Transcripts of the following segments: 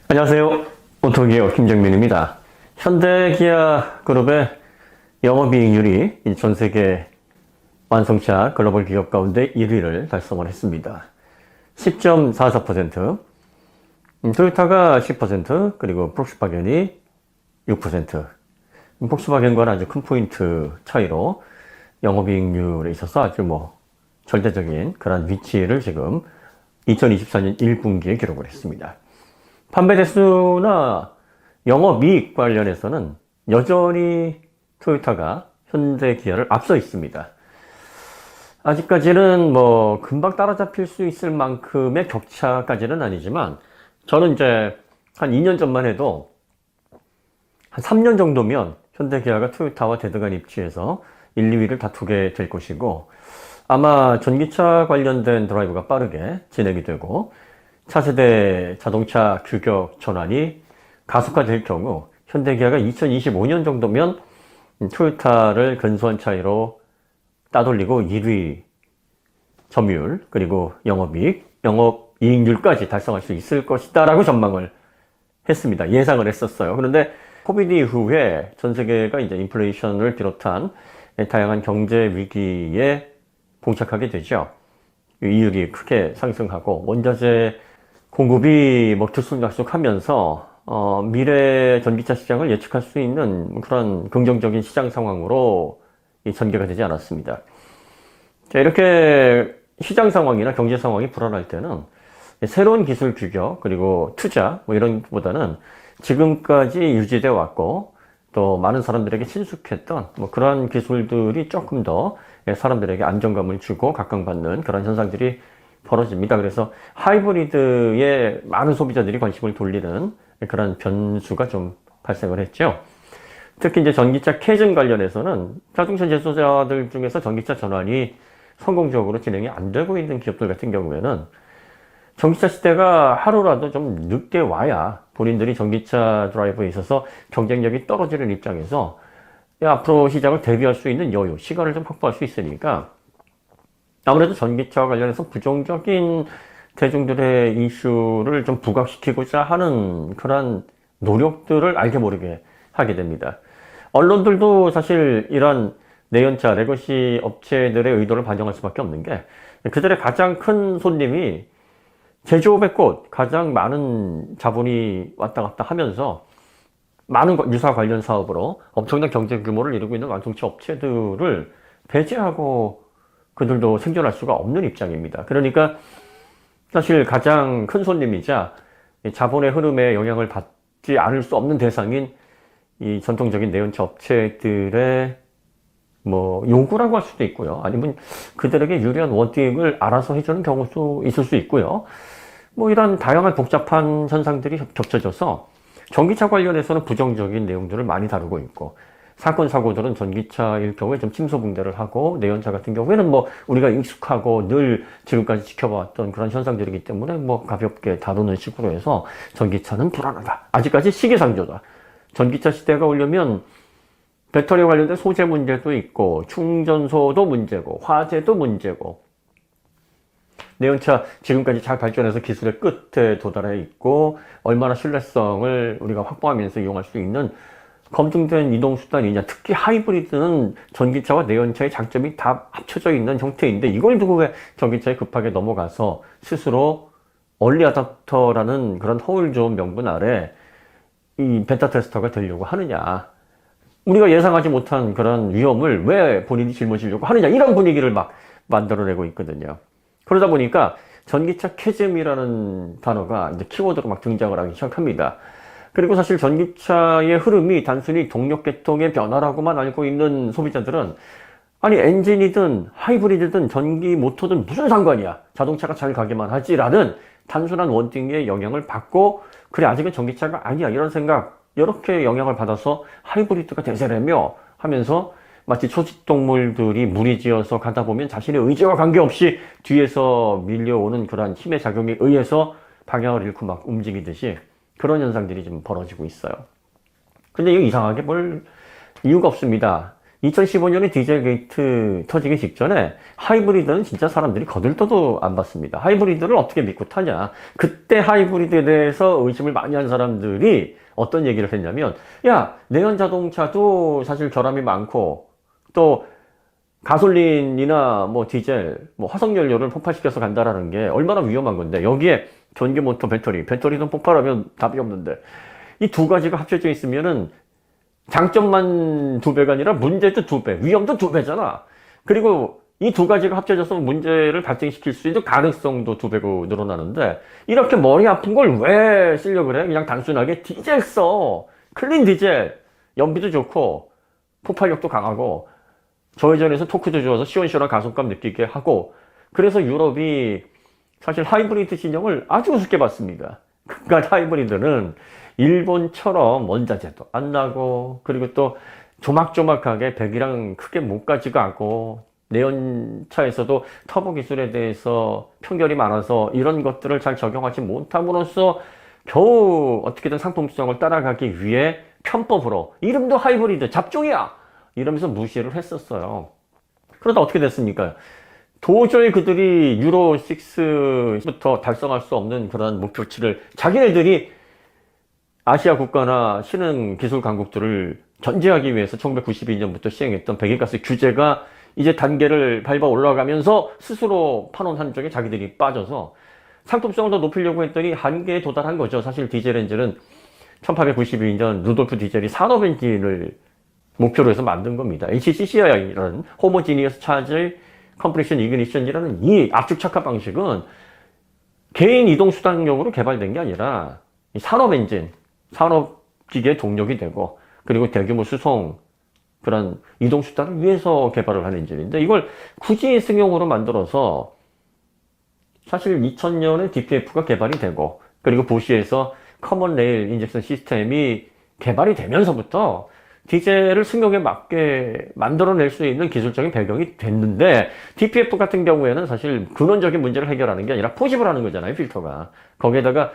안녕하세요. 오토기어 김정민입니다. 현대기아 그룹의 영업이익률이 전 세계 완성차 글로벌 기업 가운데 1위를 달성을 했습니다. 10.44%, 토요타가 10%, 그리고 폭스바겐이 6%. 폭스바겐과는 아주 큰 포인트 차이로 영업이익률에 있어서 아주 절대적인 그런 위치를 지금 2024년 1분기에 기록을 했습니다. 판매 대수나 영업이익 관련해서는 여전히 토요타가 현대 기아를 앞서 있습니다. 아직까지는 금방 따라잡힐 수 있을 만큼의 격차까지는 아니지만 저는 이제 한 2년 전만 해도 한 3년 정도면 현대 기아가 토요타와 대등한 입지에서 1, 2위를 다투게 될 것이고, 아마 전기차 관련된 드라이브가 빠르게 진행이 되고 차세대 자동차 규격 전환이 가속화될 경우 현대기아가 2025년 정도면 토요타를 근소한 차이로 따돌리고 1위 점유율 그리고 영업이익률까지 달성할 수 있을 것이다 라고 전망을 했습니다. 예상을 했었어요. 그런데 코비드 이후에 전 세계가 이제 인플레이션을 비롯한 다양한 경제 위기에 봉착하게 되죠. 이율이 크게 상승하고 원자재 공급이 들쑥날쑥하면서 미래 전기차 시장을 예측할 수 있는 그런 긍정적인 시장 상황으로 전개가 되지 않았습니다. 자, 이렇게 시장 상황이나 경제 상황이 불안할 때는 새로운 기술 규격 그리고 투자 이런 것보다는 지금까지 유지되어 왔고 또 많은 사람들에게 친숙했던 그러한 기술들이 조금 더 사람들에게 안정감을 주고 각광받는 그런 현상들이 벌어집니다. 그래서 하이브리드에 많은 소비자들이 관심을 돌리는 그런 변수가 좀 발생을 했죠. 특히 이제 전기차 캐즘 관련해서는 자동차 제조사들 중에서 전기차 전환이 성공적으로 진행이 안 되고 있는 기업들 같은 경우에는 전기차 시대가 하루라도 좀 늦게 와야 본인들이 전기차 드라이브에 있어서 경쟁력이 떨어지는 입장에서 앞으로 시장을 대비할 수 있는 여유, 시간을 좀 확보할 수 있으니까 아무래도 전기차와 관련해서 부정적인 대중들의 이슈를 좀 부각시키고자 하는 그런 노력들을 알게 모르게 하게 됩니다. 언론들도 사실 이런 내연차, 레거시 업체들의 의도를 반영할 수밖에 없는 게 그들의 가장 큰 손님이 제조업의 꽃, 가장 많은 자본이 왔다 갔다 하면서 많은 유사 관련 사업으로 엄청난 경제 규모를 이루고 있는 완성차 업체들을 배제하고 그들도 생존할 수가 없는 입장입니다. 그러니까 사실 가장 큰 손님이자 자본의 흐름에 영향을 받지 않을 수 없는 대상인 이 전통적인 내연차 업체들의 요구라고 할 수도 있고요. 아니면 그들에게 유리한 원칙을 알아서 해주는 경우도 있을 수 있고요. 이런 다양한 복잡한 현상들이 겹쳐져서 전기차 관련해서는 부정적인 내용들을 많이 다루고 있고, 사건, 사고들은 전기차일 경우에 좀 침소붕대를 하고, 내연차 같은 경우에는 우리가 익숙하고 늘 지금까지 지켜봤던 그런 현상들이기 때문에 가볍게 다루는 식으로 해서 전기차는 불안하다. 아직까지 시기상조다. 전기차 시대가 오려면 배터리 관련된 소재 문제도 있고, 충전소도 문제고, 화재도 문제고, 내연차 지금까지 잘 발전해서 기술의 끝에 도달해 있고, 얼마나 신뢰성을 우리가 확보하면서 이용할 수 있는 검증된 이동수단이냐. 특히 하이브리드는 전기차와 내연차의 장점이 다 합쳐져 있는 형태인데 이걸 두고 왜 전기차에 급하게 넘어가서 스스로 얼리 어댑터라는 그런 허울 좋은 명분 아래 이 베타 테스터가 되려고 하느냐. 우리가 예상하지 못한 그런 위험을 왜 본인이 짊어지려고 하느냐. 이런 분위기를 막 만들어내고 있거든요. 그러다 보니까 전기차 캐즘이라는 단어가 이제 키워드로 막 등장을 하기 시작합니다. 그리고 사실 전기차의 흐름이 단순히 동력 계통의 변화라고만 알고 있는 소비자들은 아니 엔진이든 하이브리드든 전기 모터든 무슨 상관이야. 자동차가 잘 가기만 하지라는 단순한 원칙에 영향을 받고 그래 아직은 전기차가 아니야 이런 생각 이렇게 영향을 받아서 하이브리드가 대세라며 하면서 마치 초식동물들이 무리지어서 가다 보면 자신의 의지와 관계없이 뒤에서 밀려오는 그런 힘의 작용에 의해서 방향을 잃고 막 움직이듯이 그런 현상들이 좀 벌어지고 있어요. 근데 이거 이상하게 볼 이유가 없습니다. 2015년에 디젤 게이트 터지기 직전에 하이브리드는 진짜 사람들이 거들떠도 안 봤습니다. 하이브리드를 어떻게 믿고 타냐. 그때 하이브리드에 대해서 의심을 많이 한 사람들이 어떤 얘기를 했냐면, 야, 내연 자동차도 사실 결함이 많고, 또 가솔린이나 뭐 디젤, 뭐 화석연료를 폭발시켜서 간다라는 게 얼마나 위험한 건데, 여기에 전기 모터 배터리도 폭발하면 답이 없는데, 이 두 가지가 합쳐져 있으면은 장점만 2배가 아니라 문제도 2배, 위험도 2배잖아. 그리고 이 두 가지가 합쳐져서 문제를 발생시킬 수 있는 가능성도 2배고 늘어나는데, 이렇게 머리 아픈 걸 왜 쓰려고 그래? 그냥 단순하게 디젤 써. 클린 디젤. 연비도 좋고, 폭발력도 강하고, 저회전에서 토크도 좋아서 시원시원한 가속감 느끼게 하고, 그래서 유럽이 사실 하이브리드 진영을 아주 우습게 봤습니다. 그러니까 하이브리드는 일본처럼 원자재도 안 나고, 그리고 또 조막조막하게 배기량 크게 못 가지가 않고, 내연차에서도 터보 기술에 대해서 편견이 많아서 이런 것들을 잘 적용하지 못함으로써 겨우 어떻게든 상품성을 따라가기 위해 편법으로 이름도 하이브리드 잡종이야 이러면서 무시를 했었어요. 그러다 어떻게 됐습니까? 도저히 그들이 유로 6부터 달성할 수 없는 그런 목표치를 자기네들이 아시아 국가나 신흥 기술 강국들을 견제하기 위해서 1992년부터 시행했던 배기가스 규제가 이제 단계를 밟아 올라가면서 스스로 파놓은 함정에 자기들이 빠져서 상품성을 더 높이려고 했더니 한계에 도달한 거죠. 사실 디젤 엔진은 1892년 루돌프 디젤이 산업 엔진을 목표로 해서 만든 겁니다. HCCI라는 호모지니어스 차지 컴프레션 이그니션이라는 이 압축 착화 방식은 개인 이동 수단용으로 개발된 게 아니라 산업 엔진, 산업 기계 동력이 되고, 그리고 대규모 수송 그런 이동 수단을 위해서 개발을 한 엔진인데, 이걸 굳이 승용으로 만들어서 사실 2000년에 DPF가 개발이 되고, 그리고 보시에서 커먼 레일 인젝션 시스템이 개발이 되면서부터 디젤을 승용에 맞게 만들어낼 수 있는 기술적인 배경이 됐는데, DPF 같은 경우에는 사실 근원적인 문제를 해결하는 게 아니라 포집을 하는 거잖아요, 필터가. 거기에다가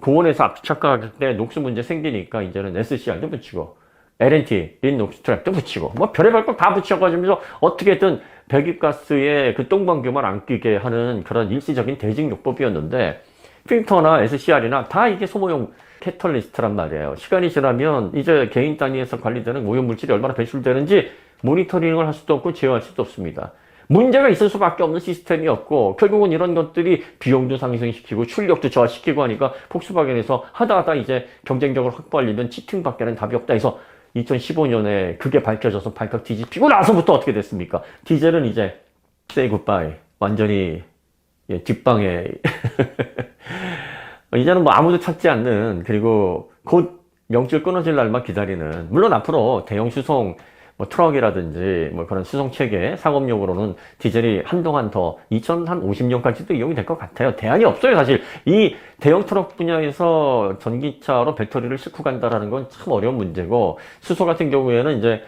고온에서 압축착화할 때 녹수 문제 생기니까 이제는 SCR도 붙이고 LNT, 린녹스 트랩도 붙이고 뭐 별의별 거 다 붙여가지고 어떻게든 배기가스의 그 똥방귀만 안 끼게 하는 그런 일시적인 대직요법이었는데, 필터나 SCR이나 다 이게 소모용 캐털리스트란 말이에요. 시간이 지나면 이제 개인 단위에서 관리되는 오염물질이 얼마나 배출되는지 모니터링을 할 수도 없고 제어할 수도 없습니다. 문제가 있을 수밖에 없는 시스템이었고, 결국은 이런 것들이 비용도 상승시키고 출력도 저하시키고 하니까 폭스바겐에서 하다 이제 경쟁력을 확보하려면 치팅밖에는 답이 없다 해서 2015년에 그게 밝혀져서 발칵 뒤집히고 나서부터 어떻게 됐습니까? 디젤은 이제 say goodbye. 완전히 뒷방에 이제는 뭐 아무도 찾지 않는, 그리고 곧 명줄 끊어질 날만 기다리는, 물론 앞으로 대형 수송 뭐 트럭이라든지 뭐 그런 수송 체계 상업용으로는 디젤이 한동안 더 2050년까지도 이용이 될 것 같아요. 대안이 없어요. 사실 이 대형 트럭 분야에서 전기차로 배터리를 싣고 간다라는 건 참 어려운 문제고, 수소 같은 경우에는 이제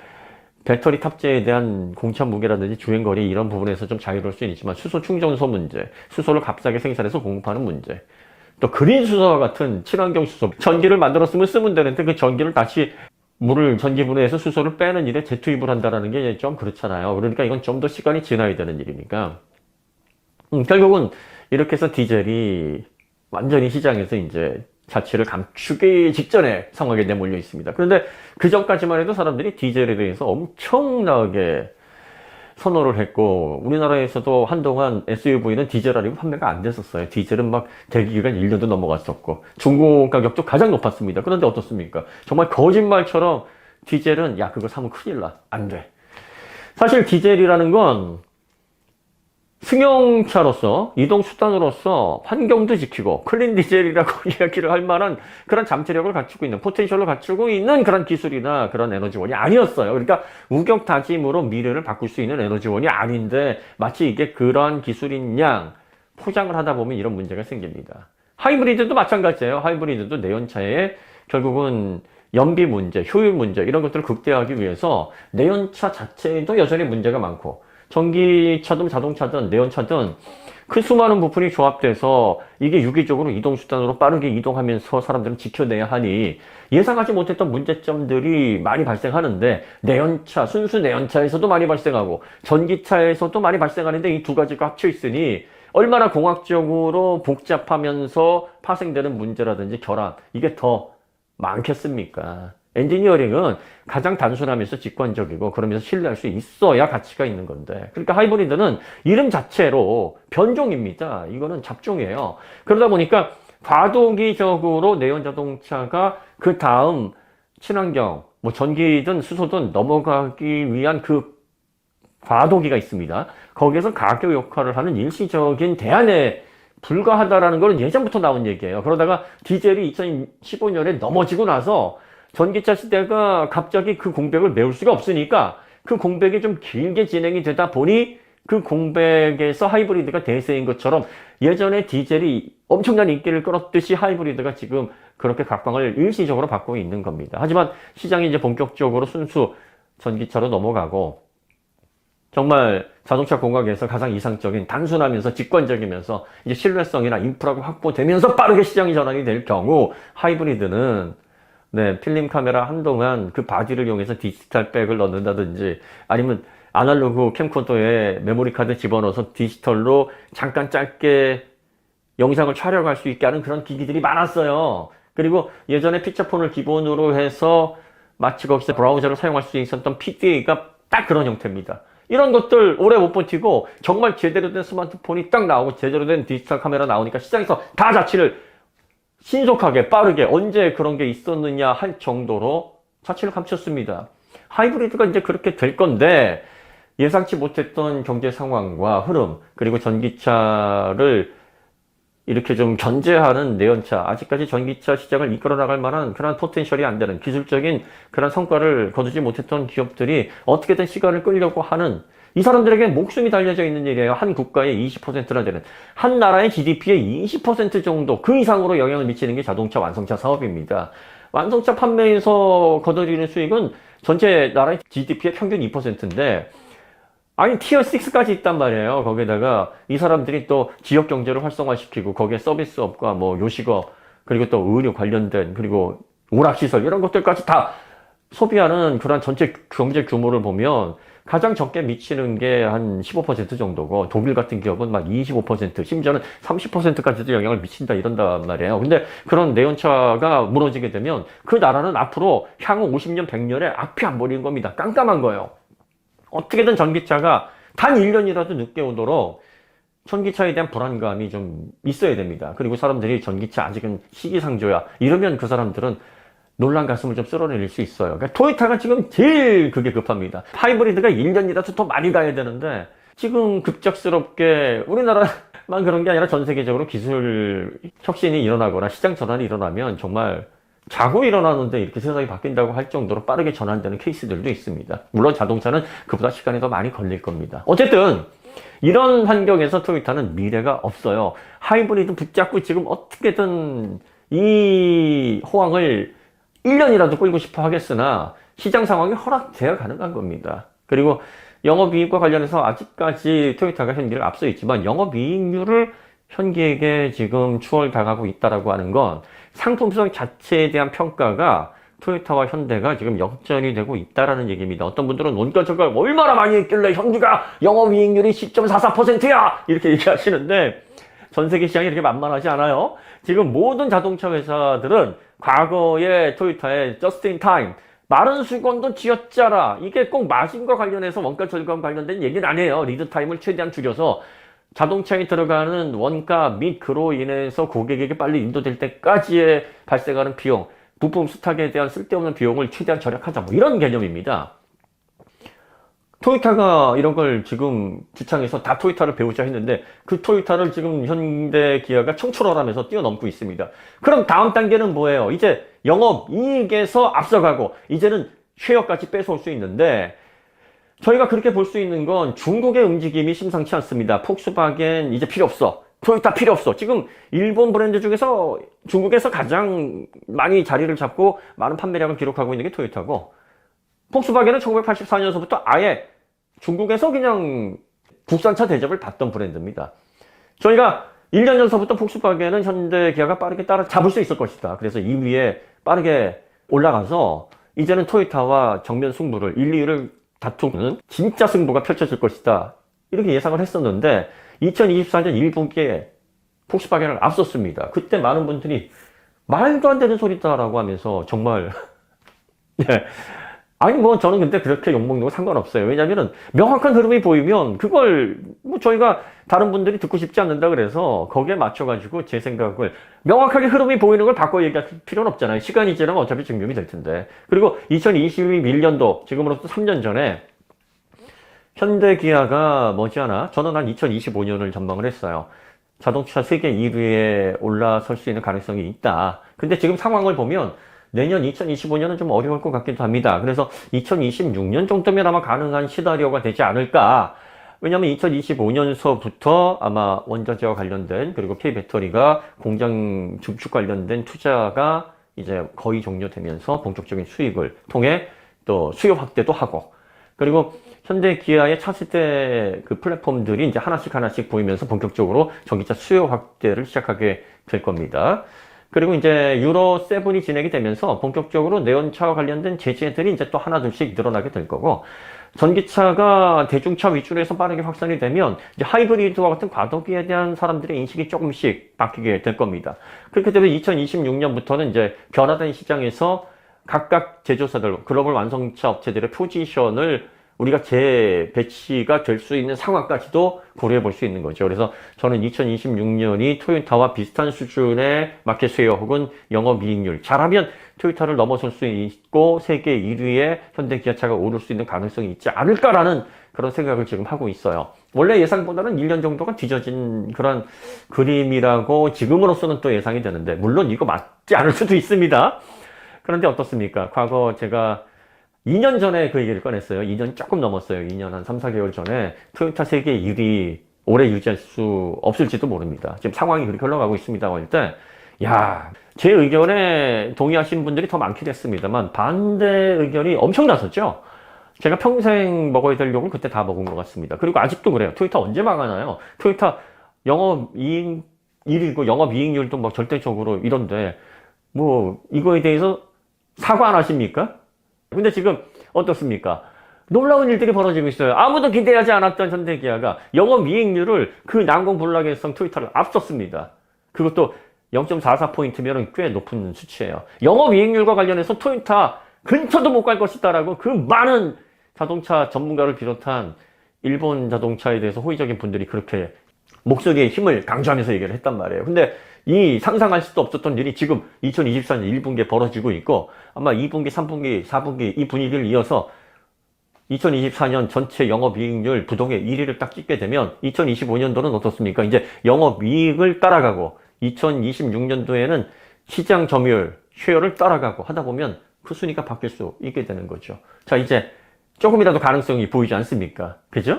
배터리 탑재에 대한 공차 무게라든지 주행거리 이런 부분에서 좀 자유로울 수는 있지만, 수소 충전소 문제, 수소를 값싸게 생산해서 공급하는 문제, 또 그린 수소와 같은 친환경 수소, 전기를 만들었으면 쓰면 되는데 그 전기를 다시 물을 전기 분해해서 수소를 빼는 일에 재투입을 한다는 게 좀 그렇잖아요. 그러니까 이건 좀 더 시간이 지나야 되는 일이니까. 결국은 이렇게 해서 디젤이 완전히 시장에서 이제 자취를 감추기 직전에 상황에 내몰려 있습니다. 그런데 그 전까지만 해도 사람들이 디젤에 대해서 엄청나게 선호를 했고, 우리나라에서도 한동안 SUV는 디젤 아니고 판매가 안 됐었어요. 디젤은 막 대기기간 1년도 넘어갔었고, 중고 가격도 가장 높았습니다. 그런데 어떻습니까? 정말 거짓말처럼 디젤은 야, 그거 사면 큰일 나. 안 돼. 사실 디젤이라는 건 승용차로서, 이동수단으로서 환경도 지키고 클린 디젤이라고 이야기를 할 만한 그런 잠재력을 갖추고 있는, 포텐셜을 갖추고 있는 그런 기술이나 그런 에너지원이 아니었어요. 그러니까 우격다짐으로 미래를 바꿀 수 있는 에너지원이 아닌데, 마치 이게 그런 기술인 양 포장을 하다 보면 이런 문제가 생깁니다. 하이브리드도 마찬가지예요. 하이브리드도 내연차에 결국은 연비 문제, 효율 문제 이런 것들을 극대화하기 위해서 내연차 자체에도 여전히 문제가 많고, 전기차든 자동차든 내연차든 그 수많은 부품이 조합돼서 이게 유기적으로 이동수단으로 빠르게 이동하면서 사람들은 지켜내야 하니 예상하지 못했던 문제점들이 많이 발생하는데 내연차, 순수 내연차에서도 많이 발생하고 전기차에서도 많이 발생하는데 이 두 가지가 합쳐 있으니 얼마나 공학적으로 복잡하면서 파생되는 문제라든지 결함, 이게 더 많겠습니까? 엔지니어링은 가장 단순하면서 직관적이고 그러면서 신뢰할 수 있어야 가치가 있는 건데, 그러니까 하이브리드는 이름 자체로 변종입니다. 이거는 잡종이에요. 그러다 보니까 과도기적으로 내연 자동차가 그 다음 친환경, 뭐 전기든 수소든 넘어가기 위한 그 과도기가 있습니다. 거기에서 가교 역할을 하는 일시적인 대안에 불과하다라는 건 예전부터 나온 얘기예요. 그러다가 디젤이 2015년에 넘어지고 나서 전기차 시대가 갑자기 그 공백을 메울 수가 없으니까 그 공백이 좀 길게 진행이 되다 보니 그 공백에서 하이브리드가 대세인 것처럼 예전에 디젤이 엄청난 인기를 끌었듯이 하이브리드가 지금 그렇게 각광을 일시적으로 받고 있는 겁니다. 하지만 시장이 이제 본격적으로 순수 전기차로 넘어가고 정말 자동차 공학에서 가장 이상적인 단순하면서 직관적이면서 이제 신뢰성이나 인프라가 확보되면서 빠르게 시장이 전환이 될 경우 하이브리드는 필름 카메라 한동안 그 바디를 이용해서 디지털 백을 넣는다든지 아니면 아날로그 캠코더에 메모리 카드 집어넣어서 디지털로 잠깐 짧게 영상을 촬영할 수 있게 하는 그런 기기들이 많았어요. 그리고 예전에 피처폰을 기본으로 해서 마치 거기서 브라우저를 사용할 수 있었던 PDA가 딱 그런 형태입니다. 이런 것들 오래 못 버티고 정말 제대로 된 스마트폰이 딱 나오고 제대로 된 디지털 카메라 나오니까 시장에서 다 자취를 신속하게 빠르게 언제 그런 게 있었느냐 할 정도로 자취를 감췄습니다. 하이브리드가 이제 그렇게 될 건데 예상치 못했던 경제 상황과 흐름, 그리고 전기차를 이렇게 좀 견제하는 내연차, 아직까지 전기차 시장을 이끌어 나갈 만한 그런 포텐셜이 안 되는 기술적인 그런 성과를 거두지 못했던 기업들이 어떻게든 시간을 끌려고 하는, 이 사람들에게 목숨이 달려져 있는 일이에요. 한 국가의 20%나 되는, 한 나라의 GDP의 20% 정도 그 이상으로 영향을 미치는 게 자동차 완성차 사업입니다. 완성차 판매에서 거둬들이는 수익은 전체 나라의 GDP의 평균 2%인데 아니 티어 6까지 있단 말이에요. 거기다가 이 사람들이 또 지역 경제를 활성화시키고 거기에 서비스업과 뭐 요식업, 그리고 또 의료 관련된, 그리고 오락시설 이런 것들까지 다 소비하는 그런 전체 경제 규모를 보면 가장 적게 미치는 게 한 15% 정도고, 독일 같은 기업은 막 25%, 심지어는 30%까지도 영향을 미친다 이런단 말이에요. 근데 그런 내연차가 무너지게 되면 그 나라는 앞으로 향후 50년, 100년에 앞이 안 보이는 겁니다. 깜깜한 거예요. 어떻게든 전기차가 단 1년이라도 늦게 오도록 전기차에 대한 불안감이 좀 있어야 됩니다. 그리고 사람들이 전기차 아직은 시기상조야 이러면 그 사람들은 놀란 가슴을 좀 쓸어내릴 수 있어요. 그러니까 토요타가 지금 제일 그게 급합니다. 하이브리드가 1년이라도 더 많이 가야 되는데 지금 급작스럽게 우리나라만 그런 게 아니라 전 세계적으로 기술 혁신이 일어나거나 시장 전환이 일어나면 정말 자고 일어나는데 이렇게 세상이 바뀐다고 할 정도로 빠르게 전환되는 케이스들도 있습니다. 물론 자동차는 그보다 시간이 더 많이 걸릴 겁니다. 어쨌든 이런 환경에서 토요타는 미래가 없어요. 하이브리드 붙잡고 지금 어떻게든 이 호황을 1년이라도 끌고 싶어 하겠으나 시장 상황이 허락돼야 가능한 겁니다. 그리고 영업이익과 관련해서 아직까지 토요타가 현기를 앞서 있지만 영업이익률을 현기에게 지금 추월당하고 있다라고 하는 건 상품성 자체에 대한 평가가 토요타와 현대가 지금 역전이 되고 있다라는 얘기입니다. 어떤 분들은 원가적을 얼마나 많이 했길래 현기가 영업이익률이 10.44%야 이렇게 얘기하시는데 전 세계 시장이 이렇게 만만하지 않아요. 지금 모든 자동차 회사들은 과거의 토요타의 just in time, 마른 수건도 쥐어짜라, 이게 꼭 마진과 관련해서 원가 절감 관련된 얘기는 아니에요. 리드 타임을 최대한 줄여서 자동차에 들어가는 원가 및 그로 인해서 고객에게 빨리 인도될 때까지의 발생하는 비용, 부품 수탁에 대한 쓸데없는 비용을 최대한 절약하자, 뭐 이런 개념입니다. 토요타가 이런 걸 지금 주창해서 다 토요타를 배우자 했는데 그 토요타를 지금 현대 기아가 청출어라면서 뛰어넘고 있습니다. 그럼 다음 단계는 뭐예요? 이제 영업이익에서 앞서가고 이제는 쉐어까지 뺏어올 수 있는데, 저희가 그렇게 볼 수 있는 건 중국의 움직임이 심상치 않습니다. 폭스바겐 이제 필요 없어. 토요타 필요 없어. 지금 일본 브랜드 중에서 중국에서 가장 많이 자리를 잡고 많은 판매량을 기록하고 있는 게 토요타고, 폭스바겐은 1984년서부터 아예 중국에서 그냥 국산차 대접을 받던 브랜드입니다. 저희가 1년 전서부터 폭스바겐은 현대기아가 빠르게 따라잡을 수 있을 것이다. 그래서 2위에 빠르게 올라가서 이제는 토요타와 정면 승부를 1, 2위를 다투는 진짜 승부가 펼쳐질 것이다. 이렇게 예상을 했었는데 2024년 1분기에 폭스바겐을 앞섰습니다. 그때 많은 분들이 말도 안 되는 소리다라고 하면서 정말 네. 아니 뭐 저는 근데 그렇게 욕먹는 거 상관없어요. 왜냐면은 명확한 흐름이 보이면 그걸 뭐 저희가 다른 분들이 듣고 싶지 않는다 그래서 거기에 맞춰가지고 제 생각을 명확하게 흐름이 보이는 걸 바꿔 얘기할 필요는 없잖아요. 시간이 지나면 어차피 증명이 될 텐데. 그리고 2021년도 지금으로부터 3년 전에 현대기아가 머지않아 저는 한 2025년을 전망을 했어요. 자동차 세계 1위에 올라설 수 있는 가능성이 있다. 근데 지금 상황을 보면 내년 2025년은 좀 어려울 것 같기도 합니다. 그래서 2026년 정도면 아마 가능한 시나리오가 되지 않을까. 왜냐하면 2025년서부터 아마 원자재와 관련된 그리고 K배터리가 공장 증축 관련된 투자가 이제 거의 종료되면서 본격적인 수익을 통해 또 수요 확대도 하고 그리고 현대 기아의 차세대 그 플랫폼들이 이제 하나씩 보이면서 본격적으로 전기차 수요 확대를 시작하게 될 겁니다. 그리고 이제 유로 7이 진행이 되면서 본격적으로 내연차와 관련된 제재들이 이제 또 하나둘씩 늘어나게 될 거고 전기차가 대중차 위주로 해서 빠르게 확산이 되면 이제 하이브리드와 같은 과도기에 대한 사람들의 인식이 조금씩 바뀌게 될 겁니다. 그렇게 되면 2026년부터는 이제 변화된 시장에서 각각 제조사들, 글로벌 완성차 업체들의 포지션을 우리가 재배치가 될 수 있는 상황까지도 고려해 볼 수 있는 거죠. 그래서 저는 2026년이 토요타와 비슷한 수준의 마켓 쉐어 혹은 영업이익률 잘하면 토요타를 넘어설 수 있고 세계 1위에 현대기아차가 오를 수 있는 가능성이 있지 않을까라는 그런 생각을 지금 하고 있어요. 원래 예상보다는 1년 정도가 뒤져진 그런 그림이라고 지금으로서는 또 예상이 되는데 물론 이거 맞지 않을 수도 있습니다. 그런데 어떻습니까? 과거 제가 2년 전에 그 얘기를 꺼냈어요. 2년 조금 넘었어요. 2년 한 3, 4개월 전에 토요타 세계 1위 오래 유지할 수 없을지도 모릅니다. 지금 상황이 그렇게 흘러가고 있습니다. 할 때, 야, 제 의견에 동의하시는 분들이 더 많긴 했습니다만 반대 의견이 엄청 나섰죠. 제가 평생 먹어야 될 욕을 그때 다 먹은 것 같습니다. 그리고 아직도 그래요. 토요타 언제 망하나요? 토요타 영업이익 1위고 영업이익률도 막 절대적으로 이런데 뭐 이거에 대해서 사과 안 하십니까? 근데 지금 어떻습니까? 놀라운 일들이 벌어지고 있어요. 아무도 기대하지 않았던 현대기아가 영업이익률을 그 난공불락의성 토요타를 앞섰습니다. 그것도 0.44포인트면 꽤 높은 수치예요. 영업이익률과 관련해서 토요타 근처도 못 갈 것이다라고 그 많은 자동차 전문가를 비롯한 일본 자동차에 대해서 호의적인 분들이 그렇게 목소리의 힘을 강조하면서 얘기를 했단 말이에요. 근데 이 상상할 수도 없었던 일이 지금 2024년 1분기에 벌어지고 있고 아마 2분기, 3분기, 4분기 이 분위기를 이어서 2024년 전체 영업이익률 부동의 1위를 딱 찍게 되면 2025년도는 어떻습니까? 이제 영업이익을 따라가고 2026년도에는 시장 점유율, 쉐어를 따라가고 하다 보면 그 순위가 바뀔 수 있게 되는 거죠. 자, 이제 조금이라도 가능성이 보이지 않습니까? 그죠?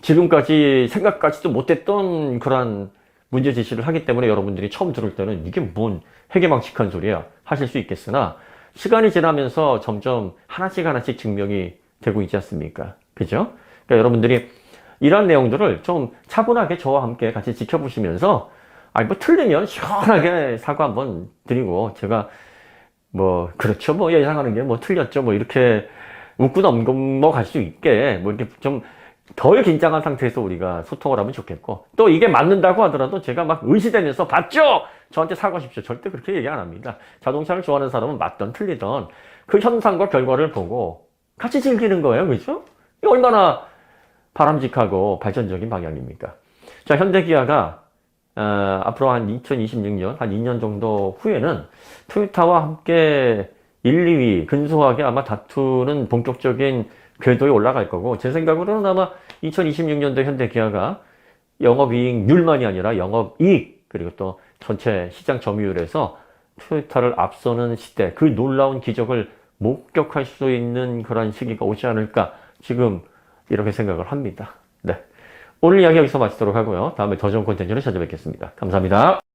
지금까지 생각까지도 못했던 그런 문제 제시를 하기 때문에 여러분들이 처음 들을 때는 이게 뭔 해괴망측한 소리야 하실 수 있겠으나 시간이 지나면서 점점 하나씩 증명이 되고 있지 않습니까? 그죠? 그러니까 여러분들이 이런 내용들을 좀 차분하게 저와 함께 같이 지켜보시면서 아니 뭐 틀리면 시원하게 사과 한번 드리고 제가 뭐 그렇죠 뭐 예상하는 게 뭐 틀렸죠 뭐 이렇게 웃고 넘어갈 수 있게 뭐 이렇게 좀 덜 긴장한 상태에서 우리가 소통을 하면 좋겠고 또 이게 맞는다고 하더라도 제가 막 의시되면서 봤죠? 저한테 사과하십시오. 절대 그렇게 얘기 안 합니다. 자동차를 좋아하는 사람은 맞던 틀리던 그 현상과 결과를 보고 같이 즐기는 거예요. 그렇죠? 이게 얼마나 바람직하고 발전적인 방향입니까? 자, 현대기아가 앞으로 한 2026년 한 2년 정도 후에는 토요타와 함께 1, 2위 근소하게 아마 다투는 본격적인 궤도에 올라갈 거고 제 생각으로는 아마 2026년도 현대기아가 영업이익률만이 아니라 영업이익 그리고 또 전체 시장 점유율에서 토요타를 앞서는 시대 그 놀라운 기적을 목격할 수 있는 그런 시기가 오지 않을까 지금 이렇게 생각을 합니다. 네, 오늘 이야기 여기서 마치도록 하고요. 다음에 더 좋은 콘텐츠로 찾아뵙겠습니다. 감사합니다.